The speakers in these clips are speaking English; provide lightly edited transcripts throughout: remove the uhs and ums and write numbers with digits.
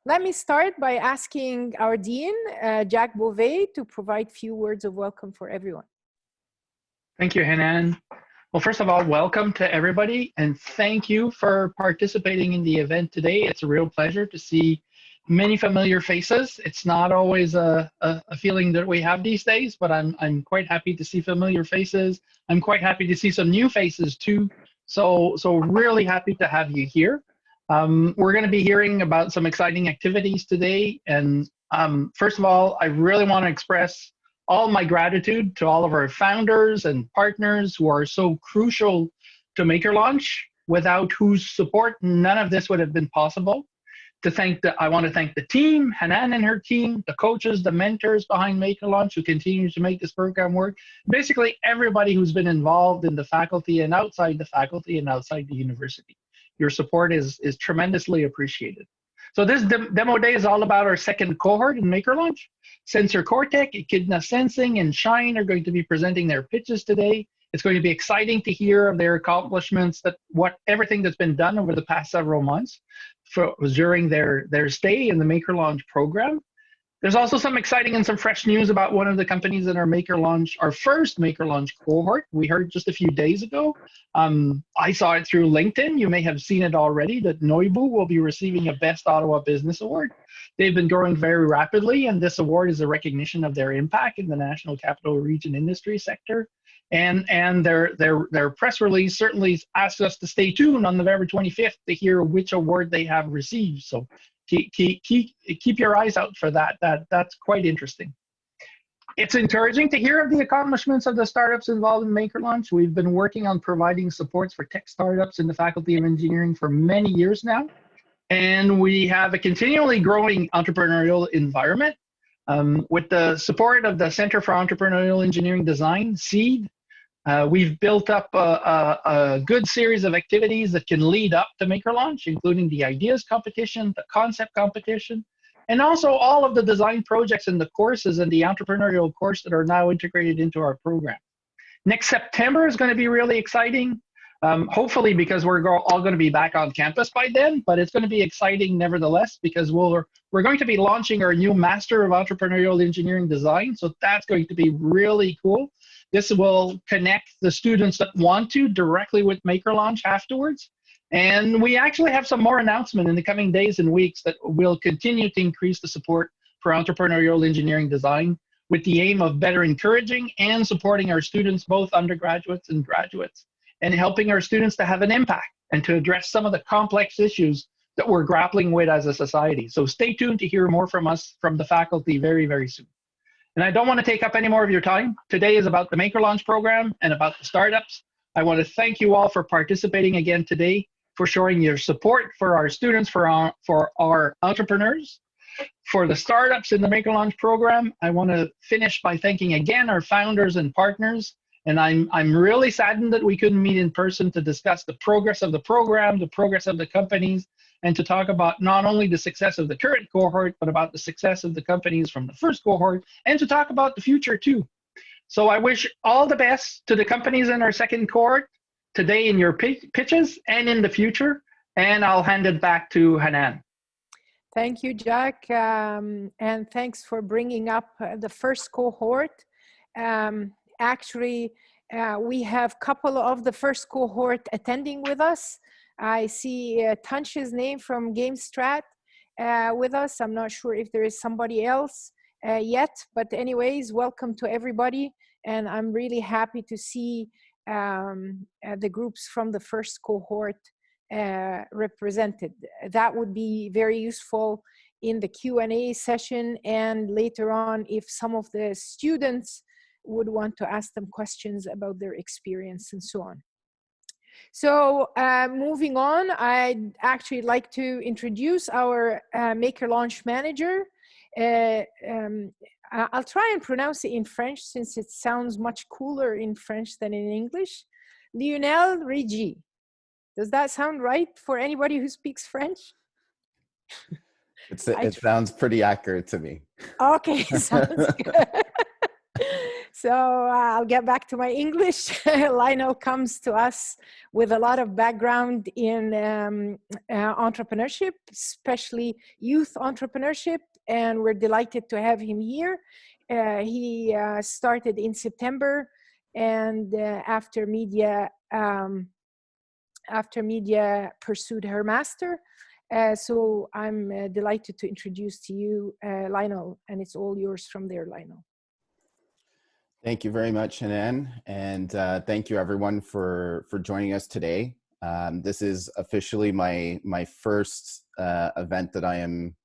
Let me start by asking our Dean, Jack Beauvais, to provide few words of welcome for everyone. Thank you, Hanan. Well, first of all, welcome to everybody, and thank you for participating in the event today. It's a real pleasure to see many familiar faces. It's not always a feeling that we have these days, but I'm quite happy to see familiar faces. I'm quite happy to see some new faces too. So really happy to have you here. We're going to be hearing about some exciting activities today. And first of all, I really want to express all my gratitude to all of our founders and partners who are so crucial to MakerLaunch, without whose support none of this would have been possible. I want to thank the team, Hanan and her team, the coaches, the mentors behind MakerLaunch who continue to make this program work. Basically, everybody who's been involved in the faculty and outside the faculty and outside the university. Your support is tremendously appreciated. So this demo day is all about our second cohort in MakerLaunch. Sensor Cortek, Echidna Sensing, and Shine are going to be presenting their pitches today. It's going to be exciting to hear of their accomplishments, everything that's been done over the past several months during their stay in the MakerLaunch program. There's also some exciting and some fresh news about one of the companies in our first MakerLaunch cohort. We heard just a few days ago. I saw it through LinkedIn. You may have seen it already, that Noibu will be receiving a Best Ottawa Business Award. They've been growing very rapidly, and this award is a recognition of their impact in the National Capital Region industry sector. And their press release certainly asks us to stay tuned on November 25th to hear which award they have received. So keep your eyes out for that. That's quite interesting. It's encouraging to hear of the accomplishments of the startups involved in MakerLaunch. We've been working on providing supports for tech startups in the Faculty of Engineering for many years now. And we have a continually growing entrepreneurial environment. With the support of the Center for Entrepreneurial Engineering Design, SEED, we've built up a good series of activities that can lead up to MakerLaunch, including the ideas competition, the concept competition, and also all of the design projects and the courses and the entrepreneurial course that are now integrated into our program. Next September is going to be really exciting, hopefully because we're all going to be back on campus by then, but it's going to be exciting nevertheless because we're going to be launching our new Master of Entrepreneurial Engineering Design, so that's going to be really cool. This will connect the students that want to directly with MakerLaunch afterwards. And we actually have some more announcements in the coming days and weeks that will continue to increase the support for entrepreneurial engineering design with the aim of better encouraging and supporting our students, both undergraduates and graduates, and helping our students to have an impact and to address some of the complex issues that we're grappling with as a society. So stay tuned to hear more from us, from the faculty, very, very soon. And I don't want to take up any more of your time. Today is about the MakerLaunch program and about the startups. I want to thank you all for participating again today, for showing your support for our students, for our entrepreneurs, for the startups in the MakerLaunch program. I want to finish by thanking again our founders and partners. And I'm really saddened that we couldn't meet in person to discuss the progress of the program, the progress of the companies, and to talk about not only the success of the current cohort, but about the success of the companies from the first cohort, and to talk about the future too. So I wish all the best to the companies in our second cohort today in your pitches and in the future. And I'll hand it back to Hanan. Thank you, Jack. And thanks for bringing up the first cohort. Actually, we have a couple of the first cohort attending with us. I see Tansh's name from GameStrat with us. I'm not sure if there is somebody else yet, but anyways, welcome to everybody. And I'm really happy to see the groups from the first cohort represented. That would be very useful in the Q&A session, and later on if some of the students would want to ask them questions about their experience and so on. So moving on, I'd actually like to introduce our MakerLaunch manager. I'll try and pronounce it in French since it sounds much cooler in French than in English. Lionel Rigi. Does that sound right for anybody who speaks French? It sounds pretty accurate to me. Okay, sounds good. So I'll get back to my English. Lionel comes to us with a lot of background in entrepreneurship, especially youth entrepreneurship, and we're delighted to have him here. He started in September, and after media pursued her master. So I'm delighted to introduce to you Lionel, and it's all yours from there, Lionel. Thank you very much, Hanan, and thank you everyone for joining us today. This is officially my first event that I am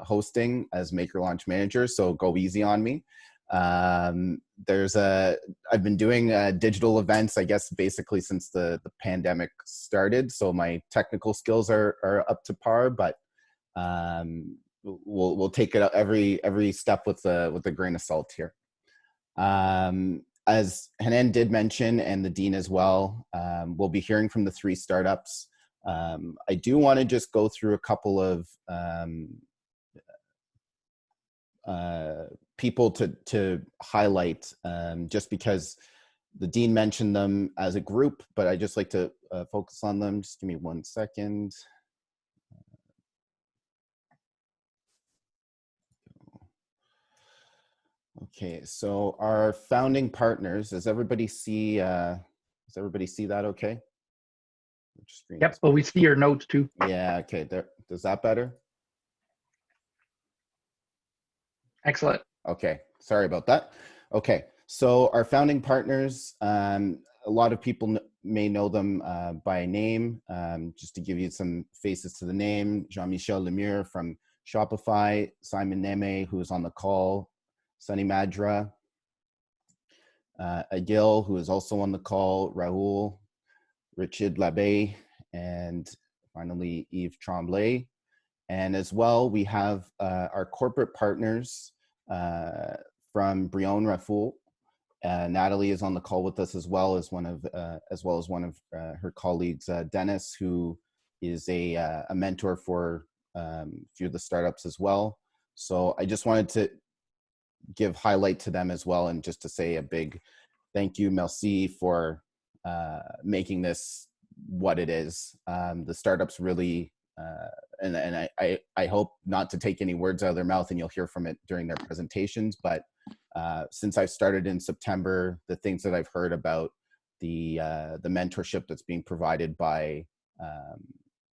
hosting as MakerLaunch manager, so go easy on me. I've been doing digital events, I guess, basically since the pandemic started, so my technical skills are up to par, but we'll take it every step with a grain of salt here. As Hanan did mention, and the Dean as well, we'll be hearing from the 3 startups. I do want to just go through a couple of people to highlight, just because the Dean mentioned them as a group, but I just like to focus on them. Just give me 1 second. Okay, so our founding partners, does everybody see that okay? Yep, well, we see your notes too. Yeah, okay, does that better? Excellent. Okay, sorry about that. Okay, so our founding partners, a lot of people may know them by name. Just to give you some faces to the name: Jean-Michel Lemire from Shopify, Simon Neme, who is on the call, Sunny Madra, Agil, who is also on the call, Rahul, Richard Labbé, and finally Yves Tremblay. And as well, we have our corporate partners from Brion Rafoul. Natalie is on the call with us, as well as one of her colleagues, Dennis, who is a mentor for a few of the startups as well. So I just wanted to give highlight to them as well, and just to say a big thank you, merci, for making this what it is. The startups really, and I hope not to take any words out of their mouth, and you'll hear from it during their presentations, but since I've started in September, the things that I've heard about the mentorship that's being provided by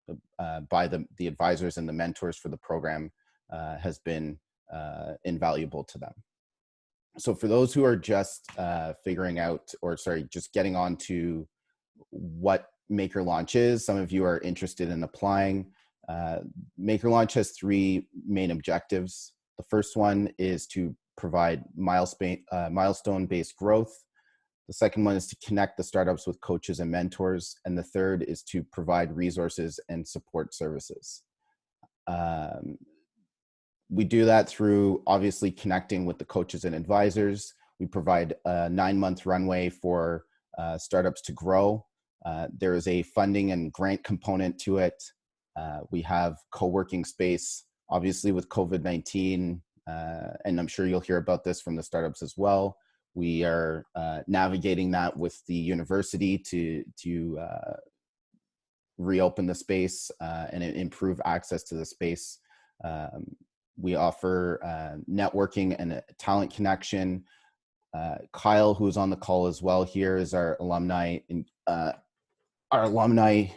the advisors and the mentors for the program has been invaluable to them. So for those who are just figuring out, or sorry, just getting on to what MakerLaunch is, some of you are interested in applying. MakerLaunch has 3 main objectives. The first one is to provide milestone-based growth. The second one is to connect the startups with coaches and mentors. And the third is to provide resources and support services. We do that through obviously connecting with the coaches and advisors. We provide a 9-month runway for startups to grow. There is a funding and grant component to it. We have co-working space, obviously with COVID-19, and I'm sure you'll hear about this from the startups as well. We are navigating that with the university to reopen the space and improve access to the space. We offer networking and a talent connection. Kyle, who's on the call as well here, is our alumni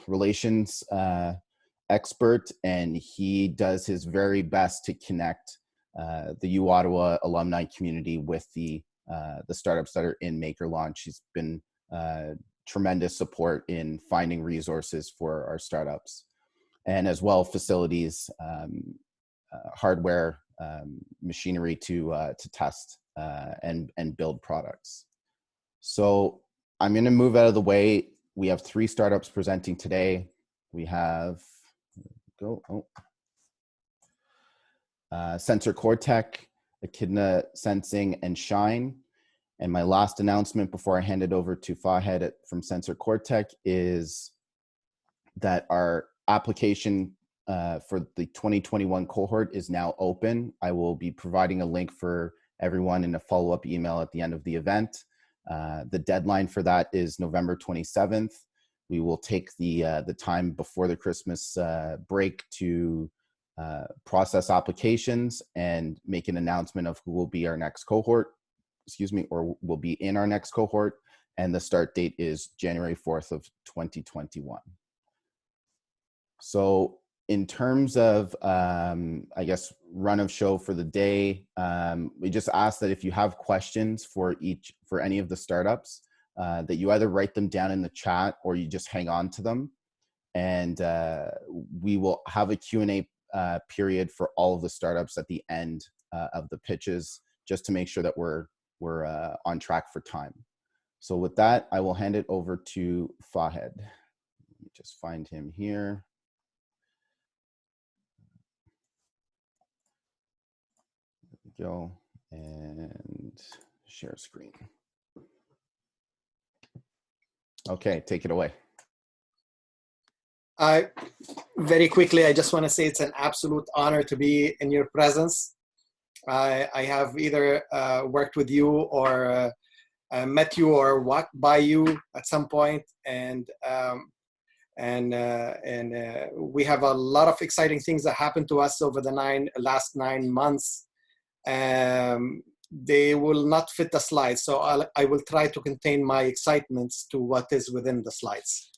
relations expert, and he does his very best to connect the U Ottawa alumni community with the startups that are in MakerLaunch. He's been tremendous support in finding resources for our startups, and as well facilities, hardware, machinery to test and build products. So I'm going to move out of the way. We have 3 startups presenting today. We have Sensor Cortek, Echidna Sensing, and Shine. And my last announcement before I hand it over to Fahed from Sensor Cortek is that our application for the 2021 cohort is now open. I will be providing a link for everyone in a follow-up email at the end of the event. The deadline for that is November 27th. We will take the time before the Christmas break to process applications and make an announcement of who will be our next cohort, or will be in our next cohort. And the start date is January 4th of 2021. So in terms of, I guess, run of show for the day, we just ask that if you have questions for any of the startups, that you either write them down in the chat or you just hang on to them. And we will have a Q&A period for all of the startups at the end of the pitches, just to make sure that we're on track for time. So with that, I will hand it over to Fahed. Let me just find him here. There we go, and share screen. Okay, take it away. Very quickly, I just want to say it's an absolute honor to be in your presence. I have either worked with you or met you or walked by you at some point, and we have a lot of exciting things that happened to us over the last 9 months. They will not fit the slides, so I will try to contain my excitements to what is within the slides.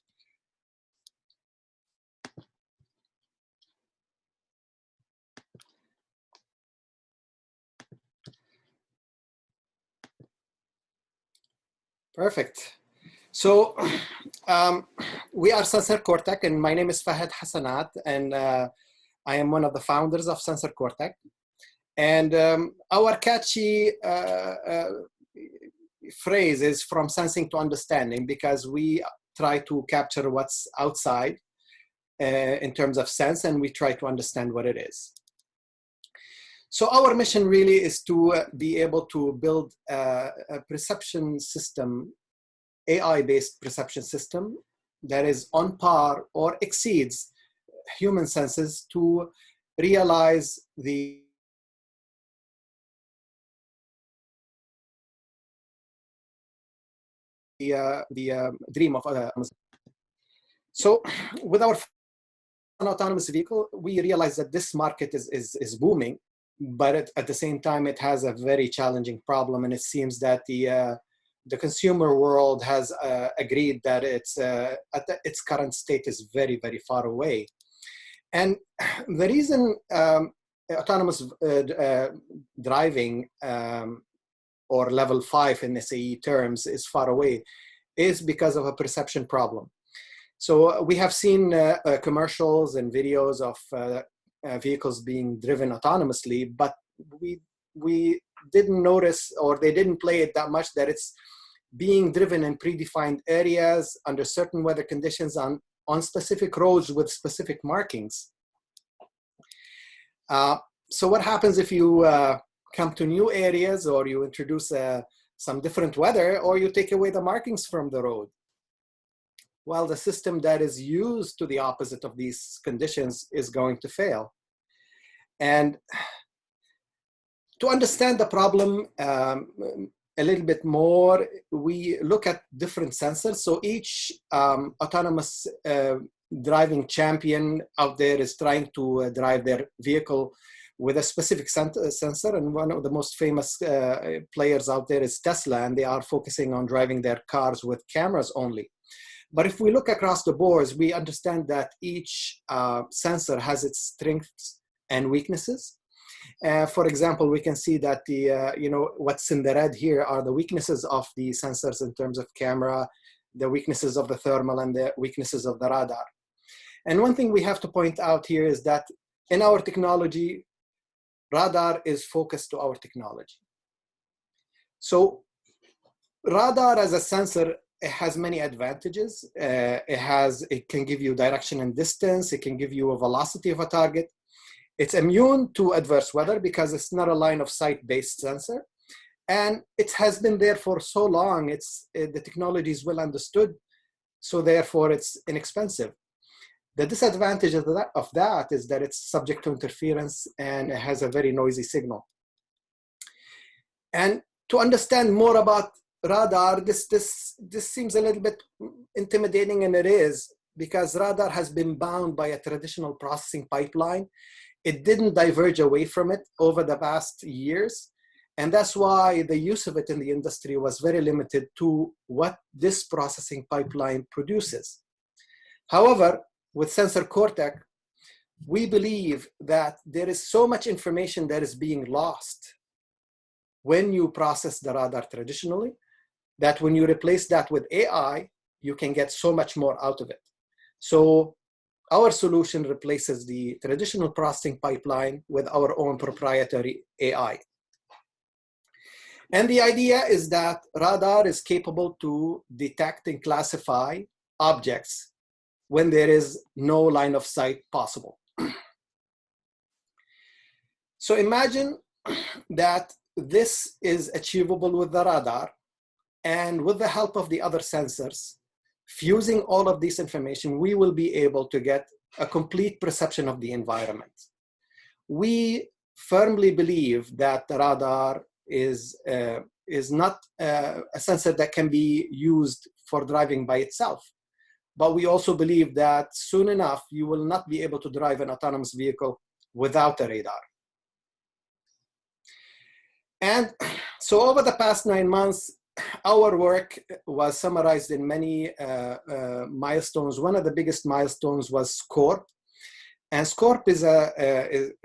Perfect. So we are Sensor Cortek, and my name is Fahed Hassanat, and I am one of the founders of Sensor Cortek. And our catchy phrase is from sensing to understanding, because we try to capture what's outside in terms of sense, and we try to understand what it is. So our mission really is to be able to build a perception system, AI-based perception system that is on par or exceeds human senses to realize the dream of autonomous. So with our autonomous vehicle, we realize that this market is booming, but at the same time, it has a very challenging problem. And it seems that the consumer world has agreed that it's at its current state is very, very far away. And the reason autonomous driving or level 5 in SAE terms is far away is because of a perception problem. So we have seen commercials and videos of vehicles being driven autonomously, but we didn't notice, or they didn't play it that much, that it's being driven in predefined areas under certain weather conditions on specific roads with specific markings. So what happens if you come to new areas, or you introduce some different weather, or you take away the markings from the road? Well, the system that is used to the opposite of these conditions is going to fail. And to understand the problem a little bit more, we look at different sensors. So each autonomous driving champion out there is trying to drive their vehicle with a specific sensor. And one of the most famous players out there is Tesla, and they are focusing on driving their cars with cameras only. But if we look across the boards, we understand that each sensor has its strengths and weaknesses. For example, we can see that what's in the red here are the weaknesses of the sensors in terms of camera, the weaknesses of the thermal, and the weaknesses of the radar. And one thing we have to point out here is that in our technology, radar is focused to our technology. So radar as a sensor, it has many advantages. It can give you direction and distance. It can give you a velocity of a target. It's immune to adverse weather because it's not a line of sight based sensor. And it has been there for so long. The technology is well understood. So therefore it's inexpensive. The disadvantage of that is that it's subject to interference and it has a very noisy signal. And to understand more about radar, this seems a little bit intimidating, and it is, because radar has been bound by a traditional processing pipeline. It didn't diverge away from it over the past years. And that's why the use of it in the industry was very limited to what this processing pipeline produces. However, with Sensor Cortek, we believe that there is so much information that is being lost when you process the radar traditionally, that when you replace that with AI, you can get so much more out of it. So our solution replaces the traditional processing pipeline with our own proprietary AI. And the idea is that radar is capable to detect and classify objects when there is no line of sight possible. So imagine that this is achievable with the radar, and with the help of the other sensors, fusing all of this information, we will be able to get a complete perception of the environment. We firmly believe that the radar is not a sensor that can be used for driving by itself. But we also believe that soon enough, you will not be able to drive an autonomous vehicle without a radar. And so over the past 9 months, our work was summarized in many milestones. One of the biggest milestones was SCORP. And SCORP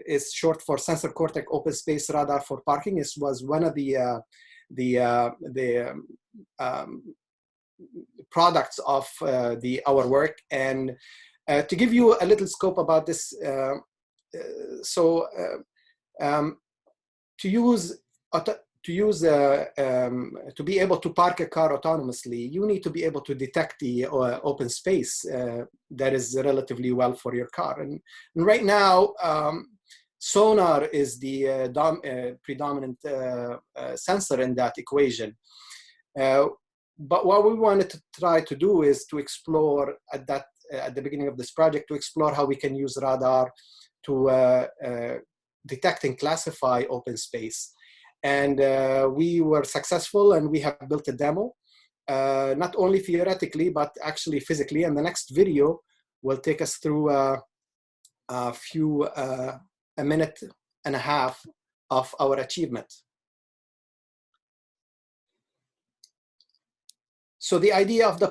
is short for Sensor Cortek Open Space Radar for Parking. This was one of the products of our work. And to give you a little scope about this, to be able to park a car autonomously, you need to be able to detect the open space that is relatively well for your car. And right now, sonar is the predominant sensor in that equation. But what we wanted to try to do is to explore at the beginning of this project, to explore how we can use radar to detect and classify open space. And we were successful, and we have built a demo, not only theoretically, but actually physically. And the next video will take us through a minute and a half of our achievement. So the idea of the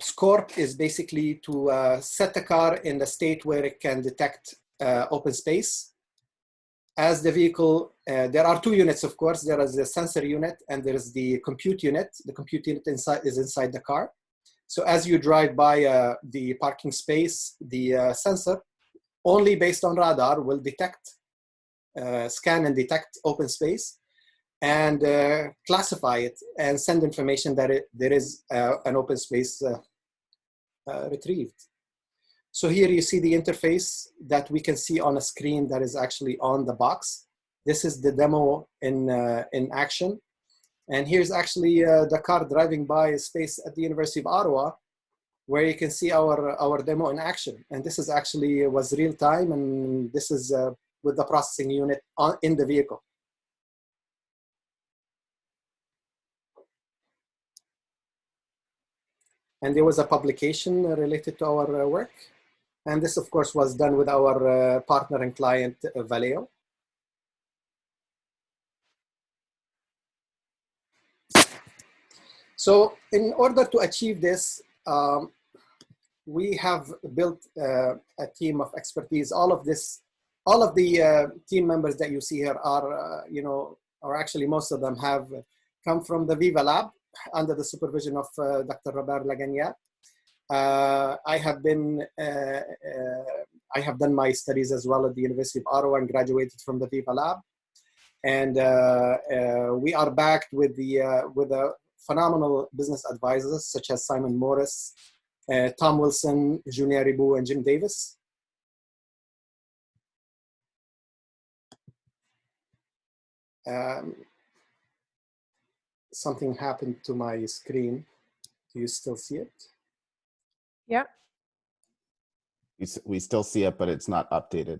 SCORP is basically to set the car in the state where it can detect open space. As the vehicle, there are two units, of course. There is the sensor unit and there is the compute unit. The compute unit is inside the car. So as you drive by the parking space, the sensor, only based on radar, will detect, scan and detect open space, and classify it and send information that there is an open space retrieved. So here you see the interface that we can see on a screen that is actually on the box. This is the demo in action. And here's actually the car driving by a space at the University of Ottawa, where you can see our demo in action. And this is actually was real time, and this is with the processing unit in the vehicle. And there was a publication related to our work. And this, of course, was done with our partner and client, Valeo. So in order to achieve this, we have built a team of expertise. All of the team members that you see here are, or actually most of them have come from the Viva Lab under the supervision of Dr. Robert Lagagna. I have done my studies as well at the University of Ottawa and graduated from the Viva Lab. And we are backed with a phenomenal business advisors such as Simon Morris, Tom Wilson, Junior Ribou, and Jim Davis. Something happened to my screen. Do you still see it? Yeah. We still see it, but it's not updated.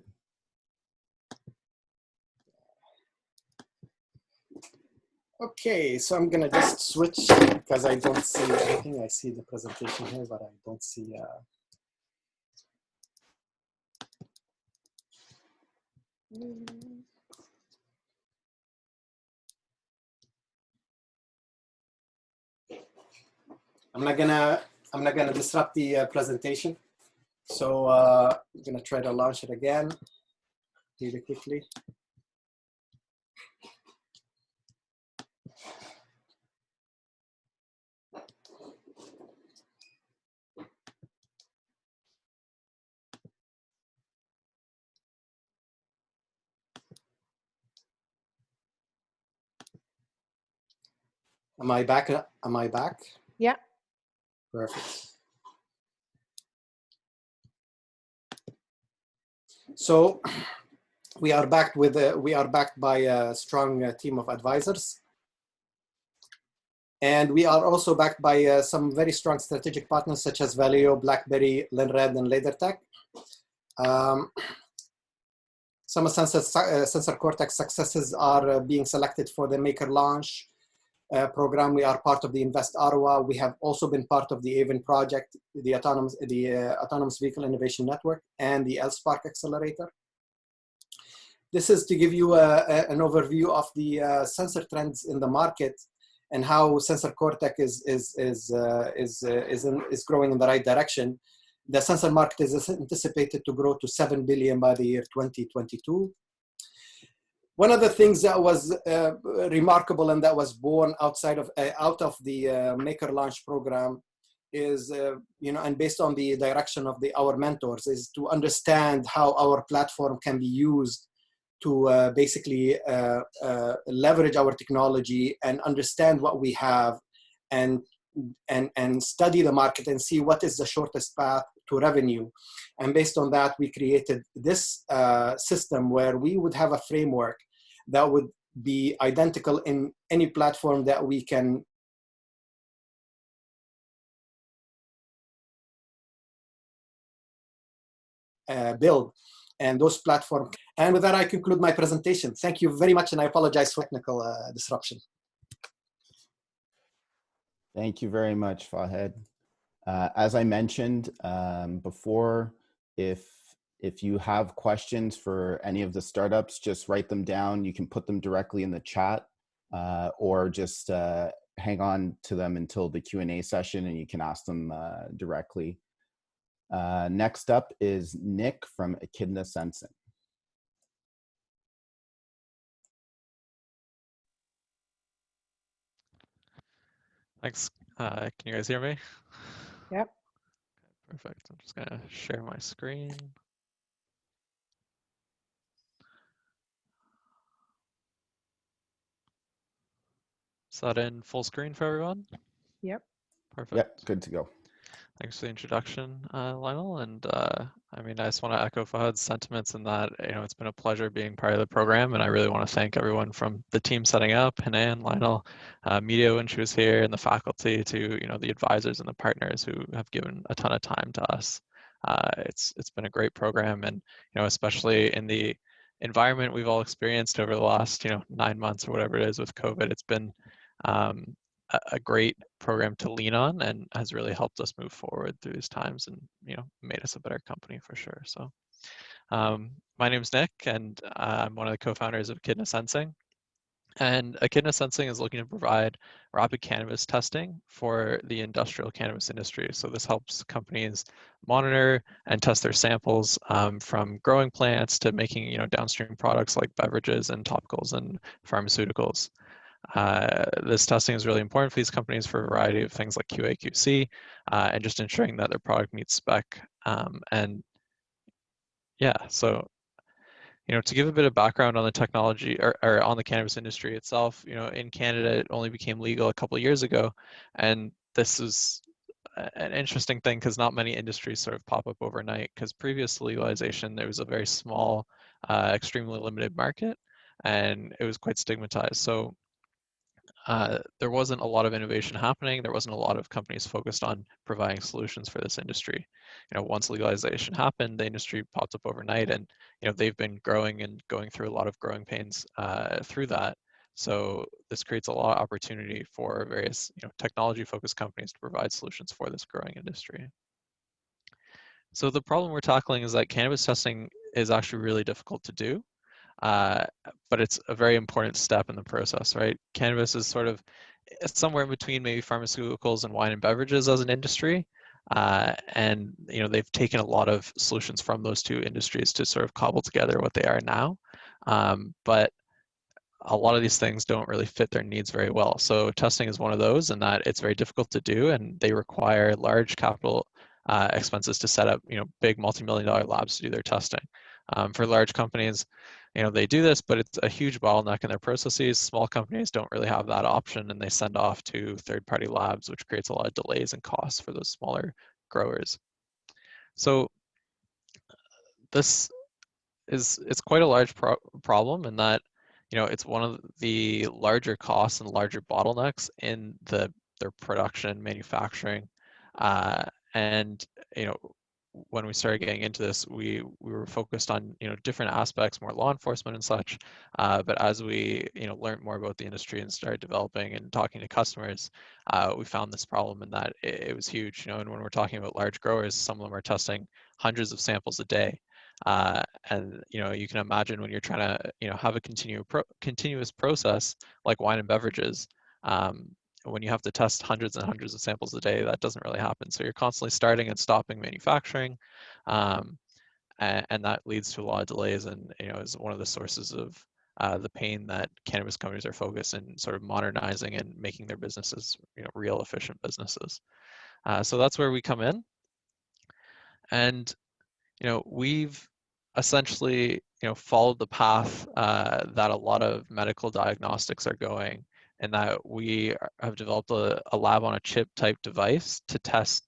Okay, so I'm gonna just switch because I don't see anything. I see the presentation here, but I don't see. I'm not gonna disrupt the presentation. So I'm gonna try to launch it again really quickly. Am I back? Am I back? Yeah. Perfect. So we are backed by a strong team of advisors, and we are also backed by some very strong strategic partners such as Valeo, BlackBerry, Linred, and LaserTech. Some of Sensor Cortek successes are being selected for the MakerLaunch program. We are part of the Invest Ottawa. We have also been part of the AVEN project, the Autonomous Vehicle Innovation Network, and the LSpark Accelerator. This is to give you an overview of the sensor trends in the market and how Sensor Cortek is growing in the right direction. The sensor market is anticipated to grow to 7 billion by the year 2022. One of the things that was remarkable and that was born out of the MakerLaunch program is, and based on the direction of our mentors, is to understand how our platform can be used to basically leverage our technology and understand what we have and study the market and see what is the shortest path to revenue. And based on that, we created this system where we would have a framework that would be identical in any platform that we can build. And those platforms. And with that, I conclude my presentation. Thank you very much, and I apologize for technical disruption. Thank you very much, Fahed. As I mentioned before, if you have questions for any of the startups, just write them down. You can put them directly in the chat or just hang on to them until the Q&A session and you can ask them directly. Next up is Nick from Echidna Sensing. Thanks. Can you guys hear me? Yep. Perfect. I'm just gonna share my screen. Is that in full screen for everyone? Yep. Perfect. Yep, good to go. Thanks for the introduction, Lionel. And I mean, I just want to echo Fahad's sentiments in that, it's been a pleasure being part of the program. And I really want to thank everyone from the team setting up, Hanan, Lionel, Media when she was here, and the faculty to, the advisors and the partners who have given a ton of time to us. It's been a great program. And, especially in the environment we've all experienced over the last, 9 months or whatever it is with COVID, it's been a great program to lean on and has really helped us move forward through these times and made us a better company for sure. So my name's Nick and I'm one of the co-founders of Echidna Sensing. And Echidna Sensing is looking to provide rapid cannabis testing for the industrial cannabis industry. So this helps companies monitor and test their samples from growing plants to making downstream products like beverages and topicals and pharmaceuticals. This testing is really important for these companies for a variety of things like QA, QC, and just ensuring that their product meets spec. And yeah, so, to give a bit of background on the technology or on the cannabis industry itself, in Canada, it only became legal a couple of years ago. And this is an interesting thing because not many industries sort of pop up overnight because previous to legalization, there was a very small, extremely limited market and it was quite stigmatized. So there wasn't a lot of innovation happening. There wasn't a lot of companies focused on providing solutions for this industry. Once legalization happened, the industry popped up overnight, and they've been growing and going through a lot of growing pains through that. So this creates a lot of opportunity for various technology-focused companies to provide solutions for this growing industry. So the problem we're tackling is that cannabis testing is actually really difficult to do, but it's a very important step in the process, right? Cannabis is sort of somewhere in between maybe pharmaceuticals and wine and beverages as an industry. And they've taken a lot of solutions from those two industries to sort of cobble together what they are now. But a lot of these things don't really fit their needs very well. So testing is one of those, and that it's very difficult to do, and they require large capital expenses to set up, big multi-million-dollar labs to do their testing. For large companies, they do this, but it's a huge bottleneck in their processes. Small companies don't really have that option, and they send off to third-party labs, which creates a lot of delays and costs for those smaller growers. So this it's quite a large problem in that it's one of the larger costs and larger bottlenecks in their production manufacturing, and when we started getting into this, we were focused on different aspects, more law enforcement and such. But as we learned more about the industry and started developing and talking to customers, we found this problem in that it was huge. And when we're talking about large growers, some of them are testing hundreds of samples a day. And you can imagine when you're trying to have a continuous process like wine and beverages. When you have to test hundreds and hundreds of samples a day, that doesn't really happen. So you're constantly starting and stopping manufacturing, and that leads to a lot of delays, and is one of the sources of the pain that cannabis companies are focused in sort of modernizing and making their businesses real efficient businesses. So that's where we come in, and we've essentially followed the path that a lot of medical diagnostics are going, and that we have developed a lab on a chip type device to test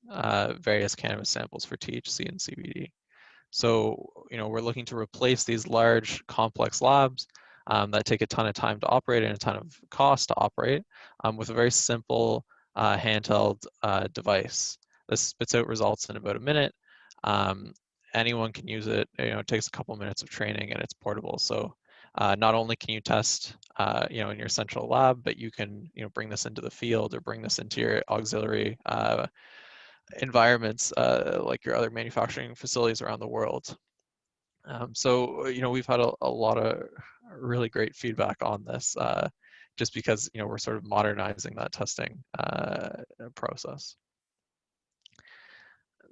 various cannabis samples for THC and CBD. So we're looking to replace these large complex labs that take a ton of time to operate and a ton of cost to operate with a very simple handheld device. This spits out results in about a minute. Anyone can use it. It takes a couple minutes of training, and it's portable. So not only can you test, in your central lab, but you can, bring this into the field or bring this into your auxiliary environments, like your other manufacturing facilities around the world. So we've had a lot of really great feedback on this, just because we're sort of modernizing that testing process.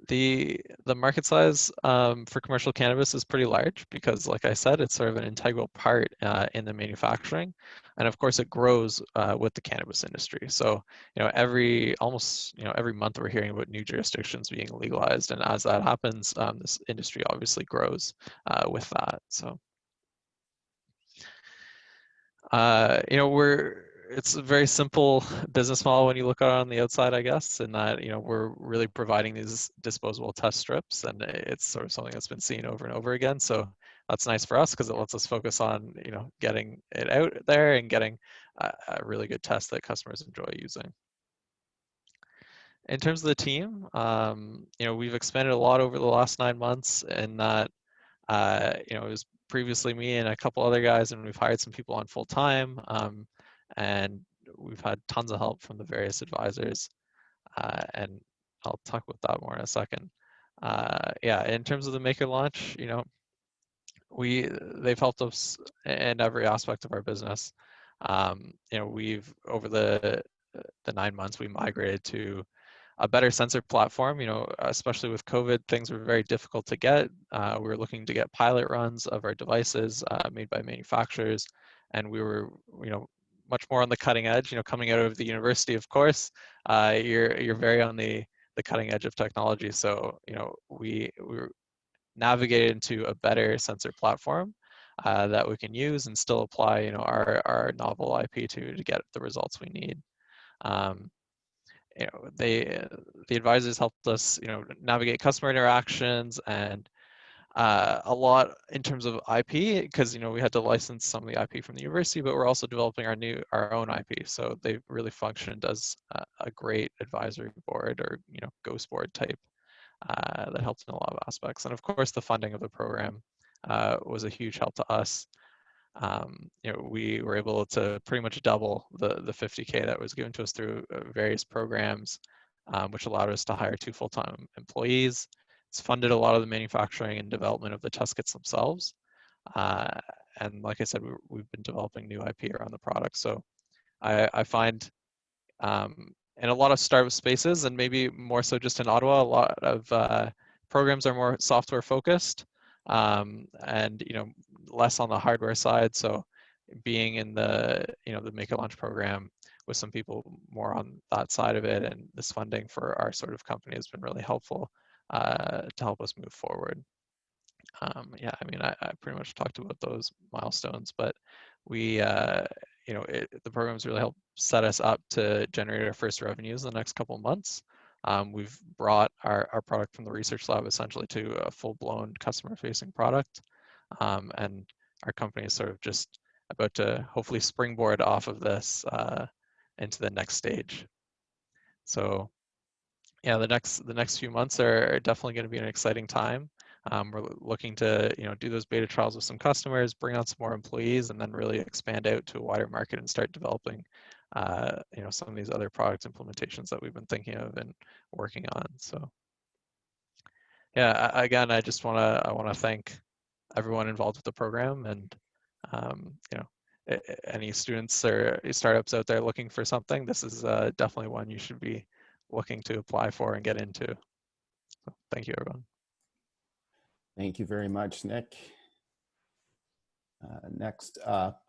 The market size for commercial cannabis is pretty large because, like I said, it's sort of an integral part in the manufacturing, and of course it grows with the cannabis industry. So almost every month we're hearing about new jurisdictions being legalized, and as that happens, this industry obviously grows with that. So it's a very simple business model when you look at it on the outside, I guess, in that we're really providing these disposable test strips, and it's sort of something that's been seen over and over again. So that's nice for us because it lets us focus on getting it out there and getting a really good test that customers enjoy using. In terms of the team, we've expanded a lot over the last 9 months, in that it was previously me and a couple other guys, and we've hired some people on full time. And we've had tons of help from the various advisors, and I'll talk about that more in a second. Yeah, in terms of the MakerLaunch, they've helped us in every aspect of our business. We've over the 9 months we migrated to a better sensor platform. Especially with COVID, things were very difficult to get. We were looking to get pilot runs of our devices made by manufacturers, and we were, much more on the cutting edge. Coming out of the university, of course, you're very on the cutting edge of technology. So we navigated into a better sensor platform that we can use and still apply our novel IP to get the results we need. The advisors helped us navigate customer interactions and a lot in terms of IP, because we had to license some of the IP from the university, but we're also developing our own IP. So they really functioned as a great advisory board, or ghost board type, that helped in a lot of aspects. And of course, the funding of the program was a huge help to us. we were able to pretty much double the 50K that was given to us through various programs, which allowed us to hire 2 full-time employees. It's funded a lot of the manufacturing and development of the test kits themselves. And like I said, we've been developing new IP around the product. So I find in a lot of startup spaces, and maybe more so just in Ottawa, a lot of programs are more software focused, and less on the hardware side. So being in the the MakerLaunch program with some people more on that side of it, and this funding for our sort of company has been really helpful to help us move forward. Yeah, I mean, I pretty much talked about those milestones, but we, the program's really helped set us up to generate our first revenues in the next couple of months. We've brought our product from the research lab essentially to a full-blown customer-facing product, and our company is sort of just about to hopefully springboard off of this into the next stage. So yeah, the next few months are definitely going to be an exciting time. We're looking to do those beta trials with some customers, bring on some more employees, and then really expand out to a wider market and start developing some of these other product implementations that we've been thinking of and working on. So yeah, again, I want to thank everyone involved with the program, and any students or startups out there looking for something, this is definitely one you should be looking to apply for and get into. So thank you, everyone. Thank you very much, Nick. Next up,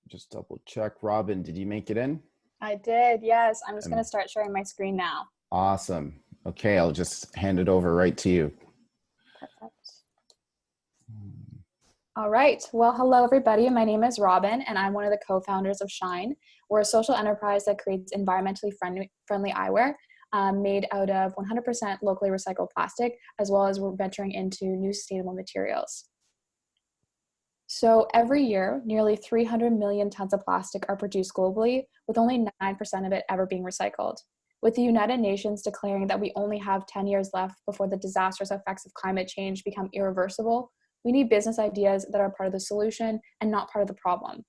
just double check. Robin, did you make it in? I did, yes. I'm just going to start sharing my screen now. Awesome. Okay, I'll just hand it over right to you. Perfect. All right. Well, hello, everybody. My name is Robin, and I'm one of the co-founders of Shine. We're a social enterprise that creates environmentally friendly eyewear made out of 100% locally recycled plastic, as well as we're venturing into new sustainable materials. So every year, nearly 300 million tons of plastic are produced globally, with only 9% of it ever being recycled. With the United Nations declaring that we only have 10 years left before the disastrous effects of climate change become irreversible, we need business ideas that are part of the solution and not part of the problem.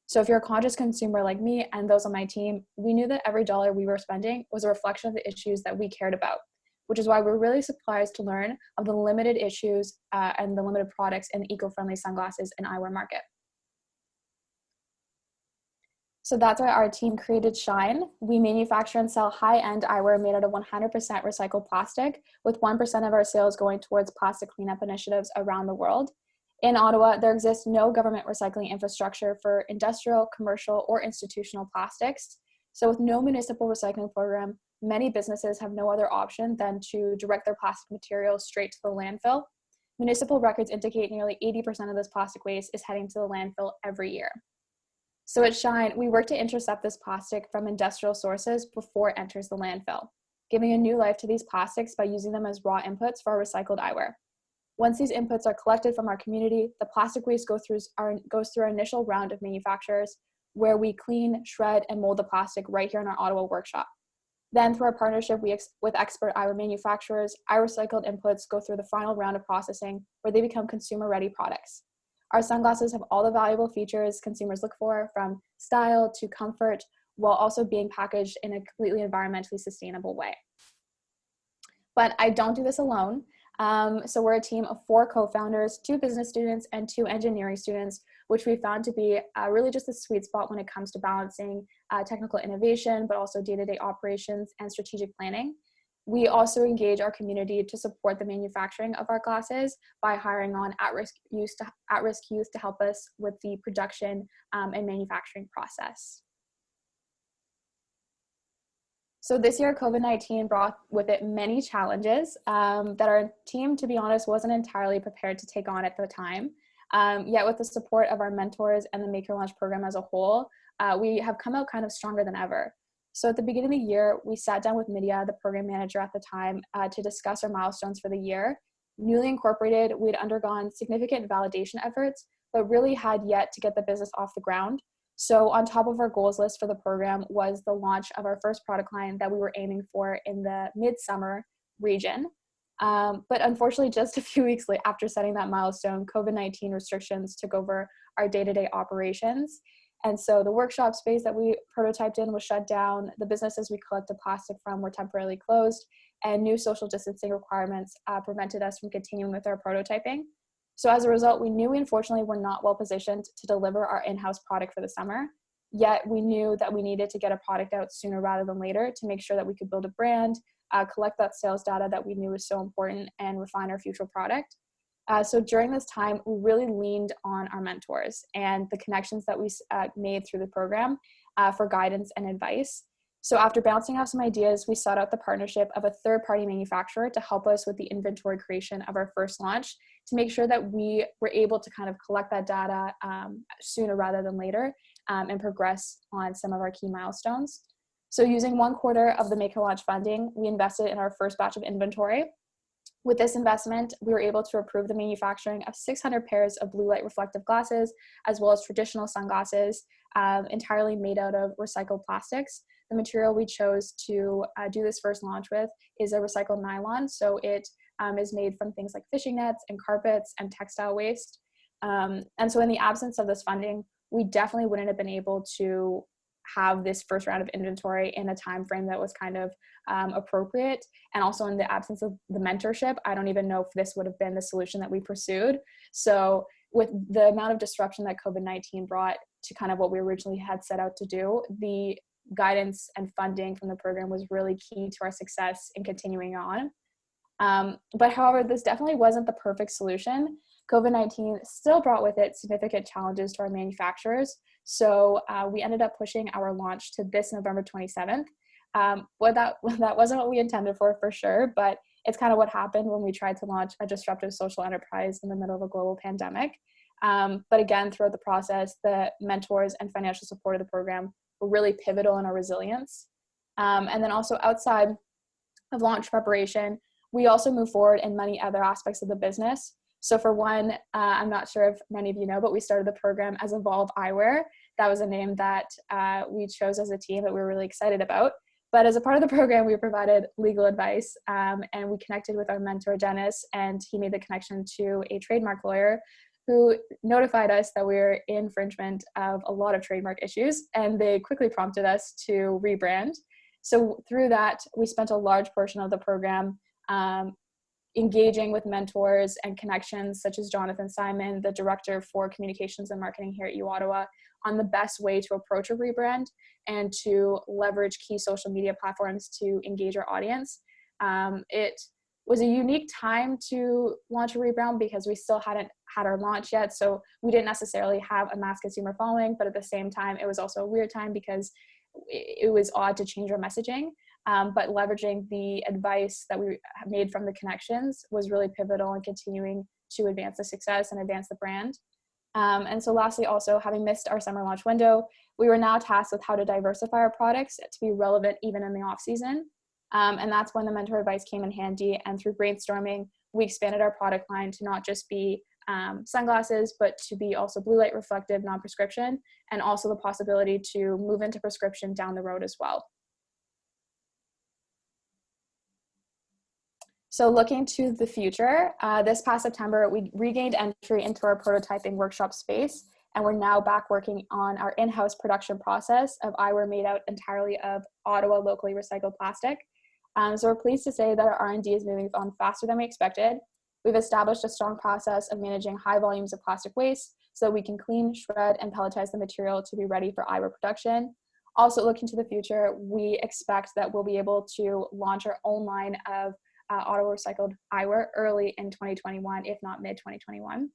So if you're a conscious consumer like me and those on my team, we knew that every dollar we were spending was a reflection of the issues that we cared about, which is why we're really surprised to learn of the limited issues and the limited products in the eco-friendly sunglasses and eyewear market. So that's why our team created Shine. We manufacture and sell high-end eyewear made out of 100% recycled plastic, with 1% of our sales going towards plastic cleanup initiatives around the world. In Ottawa, there exists no government recycling infrastructure for industrial, commercial, or institutional plastics. So with no municipal recycling program, many businesses have no other option than to direct their plastic materials straight to the landfill. Municipal records indicate nearly 80% of this plastic waste is heading to the landfill every year. So at Shine, we work to intercept this plastic from industrial sources before it enters the landfill, giving a new life to these plastics by using them as raw inputs for our recycled eyewear. Once these inputs are collected from our community, the plastic waste goes through our initial round of manufacturers, where we clean, shred, and mold the plastic right here in our Ottawa workshop. Then through our partnership with expert eyewear manufacturers, our recycled inputs go through the final round of processing, where they become consumer-ready products. Our sunglasses have all the valuable features consumers look for, from style to comfort, while also being packaged in a completely environmentally sustainable way. But I don't do this alone. So we're a team of 4 co-founders, 2 business students, and 2 engineering students, which we found to be really just a sweet spot when it comes to balancing technical innovation, but also day-to-day operations and strategic planning. We also engage our community to support the manufacturing of our glasses by hiring on at-risk youth to help us with the production and manufacturing process. So this year, COVID-19 brought with it many challenges that our team, to be honest, wasn't entirely prepared to take on at the time. Yet with the support of our mentors and the MakerLaunch program as a whole, we have come out kind of stronger than ever. So at the beginning of the year, we sat down with Midya, the program manager at the time, to discuss our milestones for the year. Newly incorporated, we'd undergone significant validation efforts, but really had yet to get the business off the ground. So on top of our goals list for the program was the launch of our first product line that we were aiming for in the mid-summer region. But unfortunately, just a few weeks after setting that milestone, COVID-19 restrictions took over our day-to-day operations. And so the workshop space that we prototyped in was shut down, the businesses we collected plastic from were temporarily closed, and new social distancing requirements prevented us from continuing with our prototyping. So as a result, we knew we unfortunately were not well positioned to deliver our in-house product for the summer, yet we knew that we needed to get a product out sooner rather than later to make sure that we could build a brand, collect that sales data that we knew was so important, and refine our future product. So during this time, we really leaned on our mentors and the connections that we made through the program for guidance and advice. So after bouncing off some ideas, we sought out the partnership of a third-party manufacturer to help us with the inventory creation of our first launch to make sure that we were able to kind of collect that data sooner rather than later and progress on some of our key milestones. So using 1/4 of the MakerLaunch funding, we invested in our first batch of inventory. With this investment, we were able to approve the manufacturing of 600 pairs of blue light reflective glasses, as well as traditional sunglasses, entirely made out of recycled plastics. The material we chose to do this first launch with is a recycled nylon, so it is made from things like fishing nets and carpets and textile waste. And so in the absence of this funding, we definitely wouldn't have been able to have this first round of inventory in a time frame that was kind of appropriate. And also in the absence of the mentorship, I don't even know if this would have been the solution that we pursued. So with the amount of disruption that COVID-19 brought to kind of what we originally had set out to do, the guidance and funding from the program was really key to our success in continuing on. But however, this definitely wasn't the perfect solution. COVID-19 still brought with it significant challenges to our manufacturers. So we ended up pushing our launch to this November 27th. Well, that wasn't what we intended for sure, but it's kind of what happened when we tried to launch a disruptive social enterprise in the middle of a global pandemic. But again, throughout the process, the mentors and financial support of the program were really pivotal in our resilience. And then also outside of launch preparation, we also move forward in many other aspects of the business. So for one, I'm not sure if many of you know, but we started the program as Evolve Eyewear. That was a name that we chose as a team that we were really excited about. But as a part of the program, we provided legal advice and we connected with our mentor, Dennis, and he made the connection to a trademark lawyer who notified us that we were in infringement of a lot of trademark issues, and they quickly prompted us to rebrand. So through that, we spent a large portion of the program engaging with mentors and connections such as Jonathan Simon, the Director for Communications and Marketing here at UOttawa, on the best way to approach a rebrand and to leverage key social media platforms to engage our audience. It was a unique time to launch a rebrand because we still hadn't had our launch yet, so we didn't necessarily have a mass consumer following, but at the same time, it was also a weird time because it was odd to change our messaging. But leveraging the advice that we made from the connections was really pivotal in continuing to advance the success and advance the brand. And so lastly, also having missed our summer launch window, we were now tasked with how to diversify our products to be relevant even in the off season. And that's when the mentor advice came in handy. And through brainstorming, we expanded our product line to not just be sunglasses, but to be also blue light reflective, non-prescription, and also the possibility to move into prescription down the road as well. So looking to the future, this past September, we regained entry into our prototyping workshop space, and we're now back working on our in-house production process of eyewear made out entirely of Ottawa locally recycled plastic. So we're pleased to say that our R&D is moving on faster than we expected. We've established a strong process of managing high volumes of plastic waste so that we can clean, shred, and pelletize the material to be ready for eyewear production. Also looking to the future, we expect that we'll be able to launch our own line of Ottawa recycled eyewear early in 2021, if not mid-2021.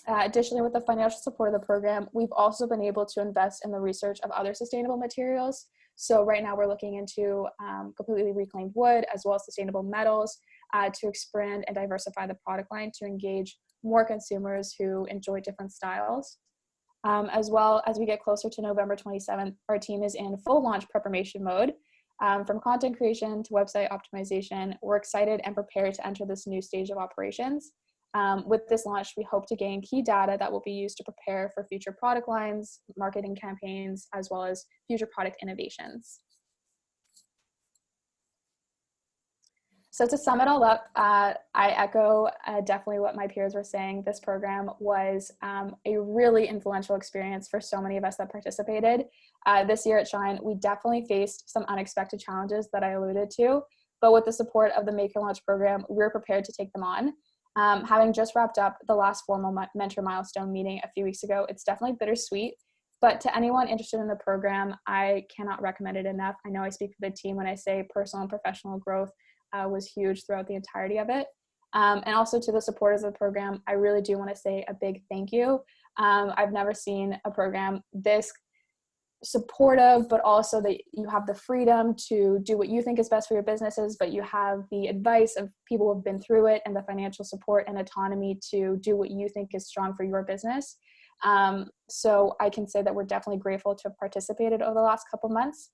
Additionally, with the financial support of the program, we've also been able to invest in the research of other sustainable materials. So right now we're looking into completely reclaimed wood as well as sustainable metals to expand and diversify the product line to engage more consumers who enjoy different styles. As well as we get closer to November 27th, our team is in full launch preparation mode. From content creation to website optimization, we're excited and prepared to enter this new stage of operations. With this launch, we hope to gain key data that will be used to prepare for future product lines, marketing campaigns, as well as future product innovations. So to sum it all up, I echo definitely what my peers were saying. This program was a really influential experience for so many of us that participated. This year at Shine, we definitely faced some unexpected challenges that I alluded to, but with the support of the MakerLaunch program, we were prepared to take them on. Having just wrapped up the last formal mentor milestone meeting a few weeks ago, it's definitely bittersweet. But to anyone interested in the program, I cannot recommend it enough. I know I speak for the team when I say personal and professional growth was huge throughout the entirety of it. And also to the supporters of the program, I really do want to say a big thank you. I've never seen a program this supportive, but also that you have the freedom to do what you think is best for your businesses, but you have the advice of people who have been through it and the financial support and autonomy to do what you think is strong for your business. So I can say that we're definitely grateful to have participated over the last couple months.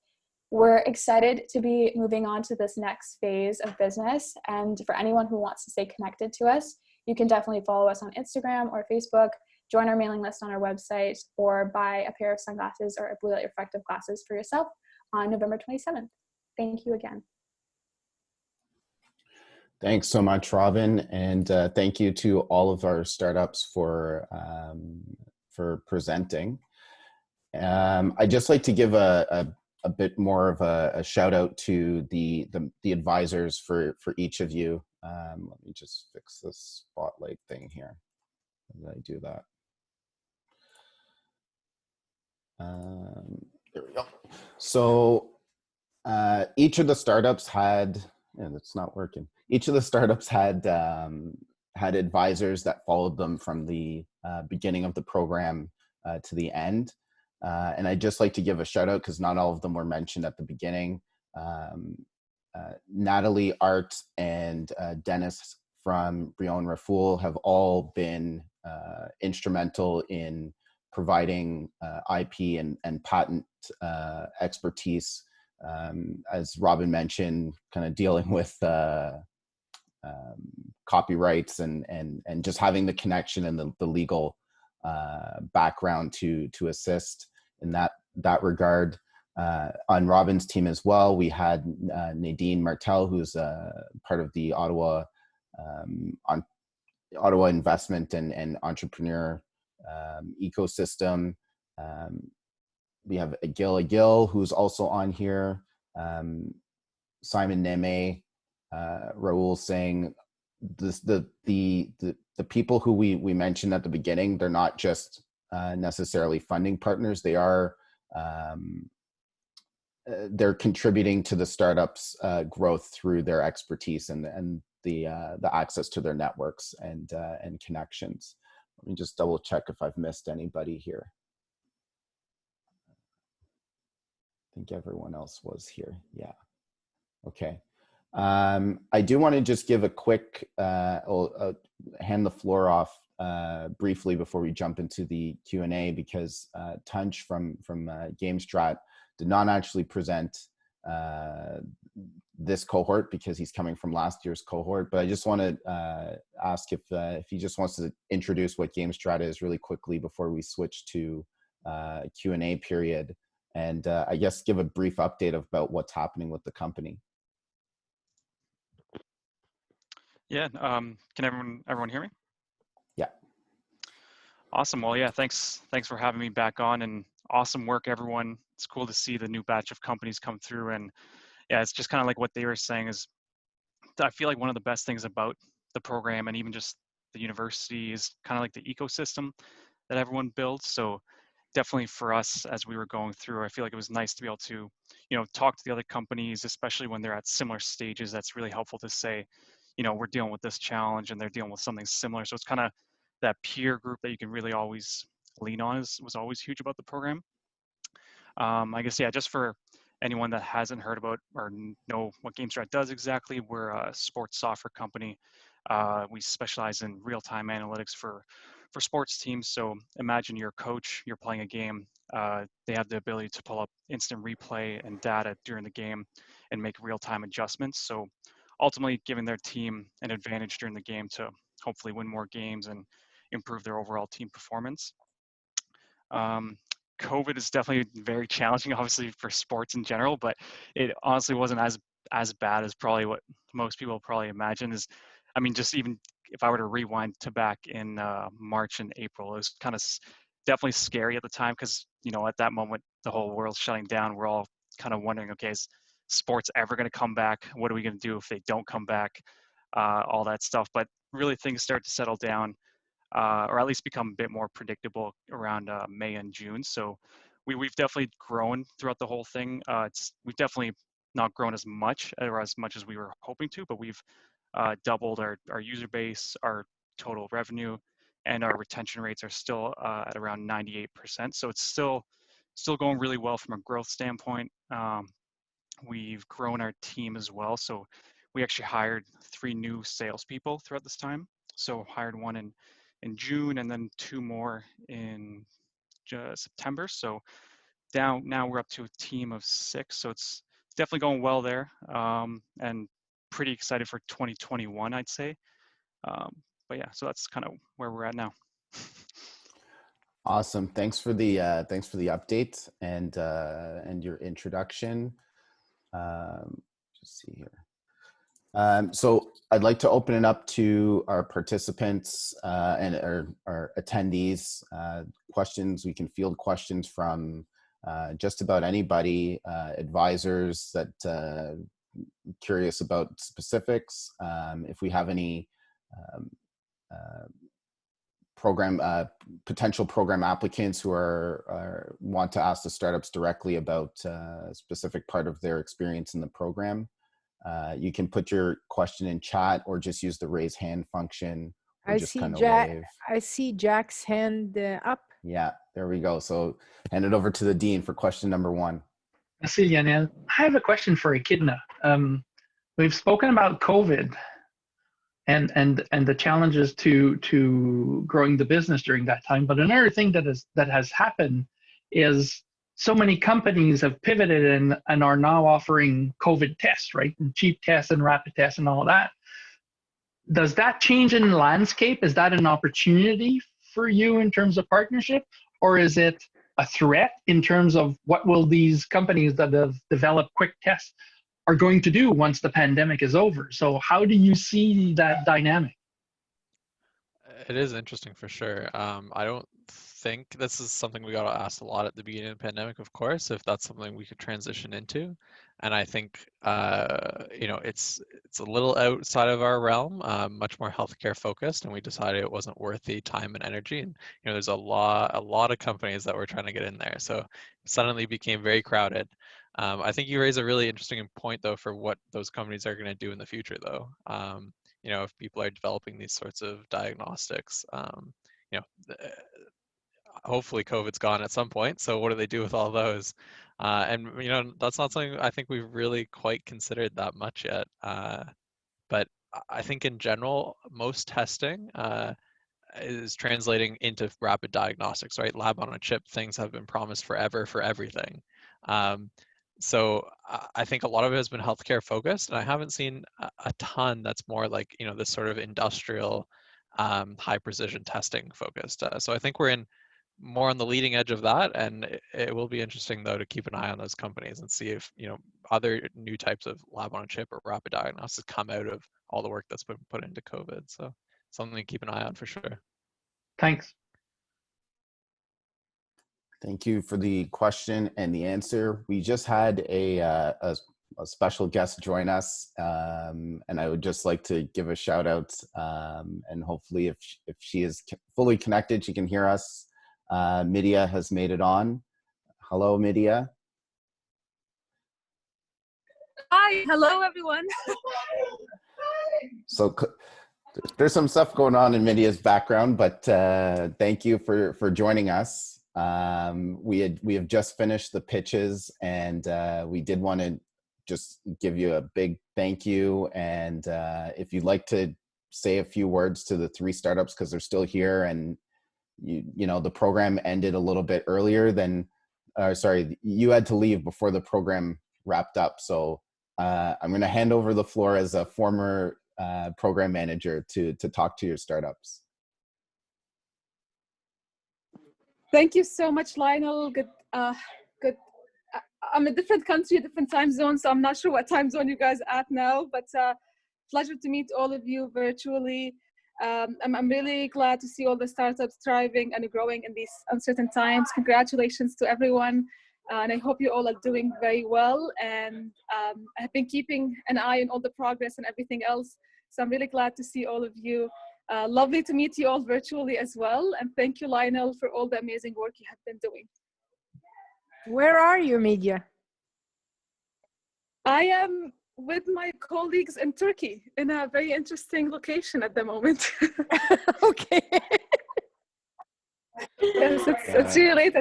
We're excited to be moving on to this next phase of business. And for anyone who wants to stay connected to us, you can definitely follow us on Instagram or Facebook, join our mailing list on our website, or buy a pair of sunglasses or blue light reflective glasses for yourself on November 27th. Thank you again. Thanks so much, Robin. And thank you to all of our startups for presenting. I'd just like to give a bit more of a shout out to the advisors for each of you. Let me just fix this spotlight thing here. How did I do that? There we go. So each of the startups had, and it's not working. Each of the startups had advisors that followed them from the beginning of the program to the end. And I'd just like to give a shout out because not all of them were mentioned at the beginning. Natalie, Art, and Dennis from Brion Rafoul have all been instrumental in providing IP and patent expertise, as Robin mentioned, kind of dealing with copyrights and just having the connection and the legal background to assist in that regard. On Robin's team as well, we had Nadine Martel, who's part of the Ottawa investment and entrepreneur ecosystem. We have Agil, who's also on here. Simon Neme, Raul saying the people who we mentioned at the beginning, they're not just necessarily funding partners. They are they're contributing to the startup's growth through their expertise and the access to their networks and connections. Let me just double check if I've missed anybody here. I think everyone else was here. Yeah. Okay. I do want to just give a quick, hand the floor off briefly before we jump into the Q&A, because Tunch from GameStrat did not actually present this cohort because he's coming from last year's cohort. But I just want to ask if he just wants to introduce what GameStrat is really quickly before we switch to Q&A period, and I guess give a brief update about what's happening with the company. Yeah, can everyone hear me? Yeah. Awesome. Well, yeah, thanks for having me back on, and awesome work, everyone. It's cool to see the new batch of companies come through, and yeah, it's just kind of like what they were saying is, I feel like one of the best things about the program and even just the university is kind of like the ecosystem that everyone builds. So definitely for us, as we were going through, I feel like it was nice to be able to, talk to the other companies, especially when they're at similar stages. That's really helpful to say, we're dealing with this challenge and they're dealing with something similar. So it's kind of that peer group that you can really always lean on was always huge about the program. I guess, yeah, just for anyone that hasn't heard about or know what GameStrat does exactly, we're a sports software company. We specialize in real-time analytics for sports teams. So imagine you're a coach, you're playing a game. They have the ability to pull up instant replay and data during the game and make real-time adjustments. So ultimately giving their team an advantage during the game to hopefully win more games and improve their overall team performance. COVID is definitely very challenging, obviously, for sports in general, but it honestly wasn't as as bad as probably what most people probably imagine. Is, I mean, just even if I were to rewind to back in March and April, it was kind of definitely scary at the time, because at that moment the whole world's shutting down. We're all kind of wondering, okay, is sports ever going to come back? What are we going to do if they don't come back? All that stuff. But really things start to settle down, or at least become a bit more predictable around May and June. So we've definitely grown throughout the whole thing. We've definitely not grown as much as we were hoping to, but we've doubled our user base, our total revenue, and our retention rates are still at around 98%. So it's still going really well from a growth standpoint. We've grown our team as well. So we actually hired 3 new salespeople throughout this time. So hired one in June, and then 2 more in September. So now we're up to a team of 6. So it's definitely going well there, and pretty excited for 2021, I'd say. But yeah, so that's kind of where we're at now. Awesome. Thanks for the update and your introduction. Just see here. So I'd like to open it up to our participants and our attendees. Questions, we can field questions from just about anybody, advisors that curious about specifics. If we have any potential program applicants who want to ask the startups directly about a specific part of their experience in the program, you can put your question in chat or just use the raise hand function. I see Jack's hand up. Yeah, there we go. So hand it over to the Dean for question number 1. Merci, Lionel. I have a question for Echidna. We've spoken about COVID and the challenges to growing the business during that time. But another thing that has happened is so many companies have pivoted and are now offering COVID tests, right? And cheap tests and rapid tests and all of that. Does that change in the landscape? Is that an opportunity for you in terms of partnership, or is it a threat in terms of what will these companies that have developed quick tests are going to do once the pandemic is over? So how do you see that dynamic? It is interesting for sure. I don't think this is something we got to ask a lot at the beginning of the pandemic, of course, if that's something we could transition into. And I think, it's a little outside of our realm, much more healthcare focused, and we decided it wasn't worth the time and energy. And, there's a lot of companies that were trying to get in there. So it suddenly became very crowded. I think you raise a really interesting point, though, for what those companies are going to do in the future, though. If people are developing these sorts of diagnostics, hopefully COVID's gone at some point. So what do they do with all those? And that's not something I think we've really quite considered that much yet. But I think in general, most testing is translating into rapid diagnostics, right? Lab on a chip things have been promised forever for everything. So I think a lot of it has been healthcare focused, and I haven't seen a ton that's more like, this sort of industrial, high precision testing focused. So I think we're in more on the leading edge of that, and it will be interesting though to keep an eye on those companies and see if other new types of lab on a chip or rapid diagnostics come out of all the work that's been put into COVID. So something to keep an eye on for sure. Thanks. Thank you for the question and the answer. We just had a special guest join us, and I would just like to give a shout out, and hopefully if she is fully connected, she can hear us. Midia has made it on. Hello, Midia. Hi, hello everyone. So there's some stuff going on in Midia's background, but thank you for joining us. We have just finished the pitches, and we did want to just give you a big thank you. And if you'd like to say a few words to the 3 startups, because they're still here, and the program ended a little bit earlier than, sorry, you had to leave before the program wrapped up. So I'm going to hand over the floor as a former program manager to talk to your startups. Thank you so much, Lionel. I'm a different country, different time zone, so I'm not sure what time zone you guys are at now, but pleasure to meet all of you virtually. I'm really glad to see all the startups thriving and growing in these uncertain times. Congratulations to everyone. And I hope you all are doing very well. And I've been keeping an eye on all the progress and everything else. So I'm really glad to see all of you. Lovely to meet you all virtually as well. And thank you, Lionel, for all the amazing work you have been doing. Where are you, Media? I am with my colleagues in Turkey in a very interesting location at the moment. Okay. Yes, it's really late.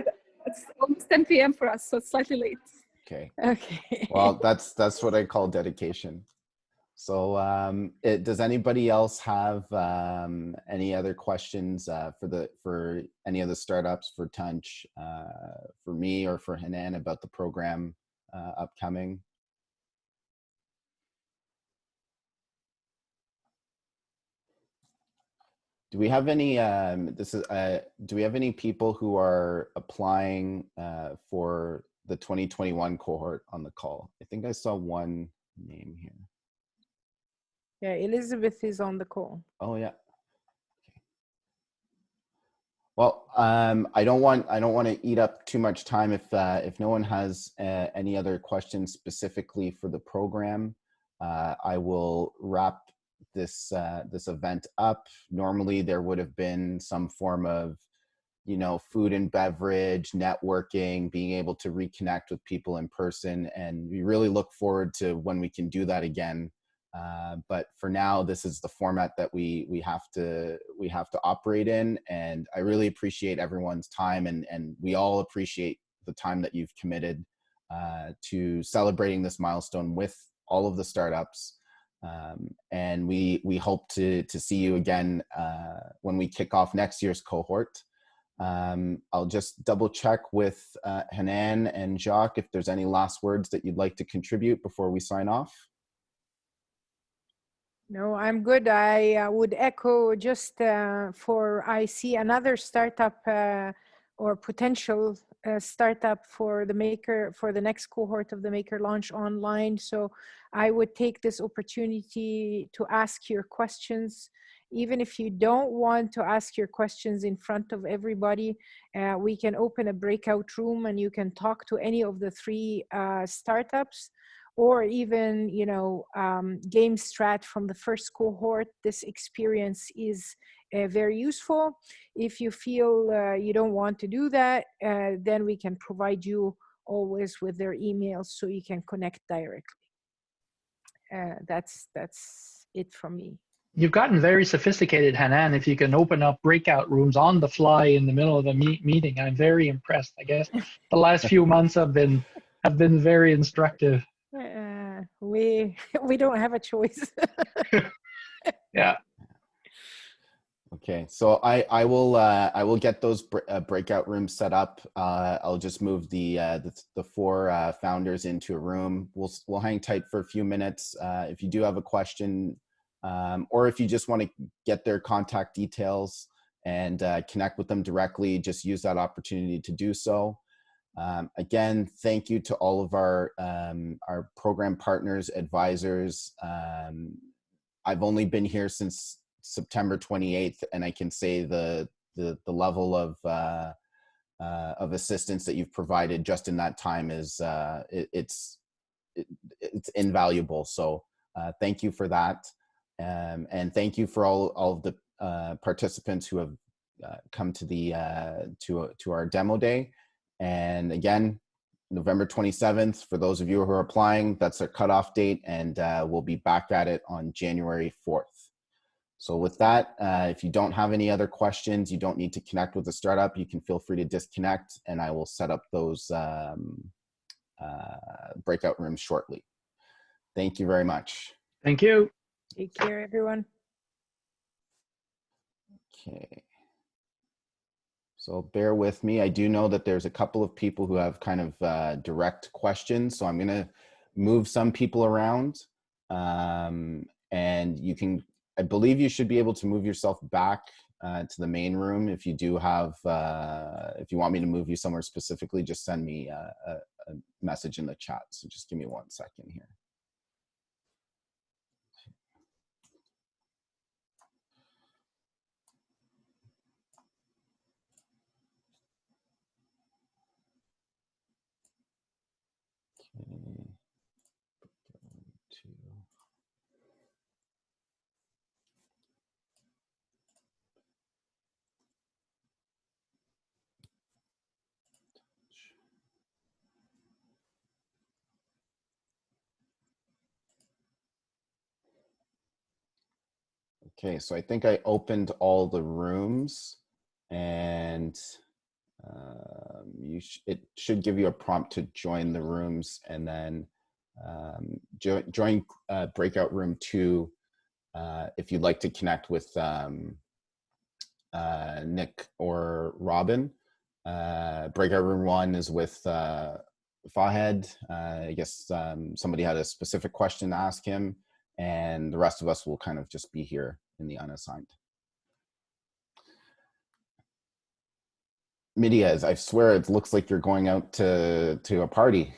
It's almost 10 p.m. for us, so it's slightly late. Okay. Okay. Well, that's what I call dedication. So does anybody else have any other questions for any of the startups, for Tunch, for me, or for Hanan about the program upcoming? Do we have any do we have any people who are applying for the 2021 cohort on the call? I think I saw one name here. Yeah, Elizabeth is on the call. Oh yeah. Okay. Well, I don't want to eat up too much time. If no one has any other questions specifically for the program, I will wrap this event up. Normally there would have been some form of, you know, food and beverage, networking, being able to reconnect with people in person, and we really look forward to when we can do that again. But for now, this is the format that we have to operate in, and I really appreciate everyone's time, and we all appreciate the time that you've committed to celebrating this milestone with all of the startups. And we hope to see you again when we kick off next year's cohort. I'll just double check with Hanan and Jacques if there's any last words that you'd like to contribute before we sign off. No, I'm good. I would echo just I see another startup or potential startup for the next cohort of the MakerLaunch Online. So I would take this opportunity to ask your questions. Even if you don't want to ask your questions in front of everybody, we can open a breakout room and you can talk to any of the three startups, or even, you know, Game Strat from the first cohort. This experience is very useful. If you feel you don't want to do that, then we can provide you always with their emails so you can connect directly. That's it from me. You've gotten very sophisticated, Hanan. If you can open up breakout rooms on the fly in the middle of a meeting, I'm very impressed. I guess the last few months have been very instructive. We don't have a choice. Yeah. Okay, so I will get those breakout rooms set up. I'll just move the four founders into a room. We'll hang tight for a few minutes. If you do have a question, or if you just want to get their contact details and connect with them directly, just use that opportunity to do so. Again, thank you to all of our program partners, advisors. I've only been here since September 28th, and I can say the level of assistance that you've provided just in that time is it's invaluable. So thank you for that, and thank you for all of the participants who have come to the to our demo day. And again, November 27th, for those of you who are applying, that's our cutoff date, and we'll be back at it on January 4th. So with that, if you don't have any other questions, you don't need to connect with the startup, you can feel free to disconnect, and I will set up those breakout rooms shortly. Thank you very much. Thank you. Take care, everyone. Okay. So bear with me. I do know that there's a couple of people who have kind of direct questions, so I'm going to move some people around, and you can, I believe you should be able to move yourself back to the main room. If you do have, if you want me to move you somewhere specifically, just send me a message in the chat. So just give me 1 second here. Okay, so I think I opened all the rooms, and it should give you a prompt to join the rooms, and then join breakout room 2 if you'd like to connect with Nick or Robin. Breakout room 1 is with Fahed. I guess somebody had a specific question to ask him, and the rest of us will kind of just be here in the unassigned. Midiaz, I swear it looks like you're going out to a party.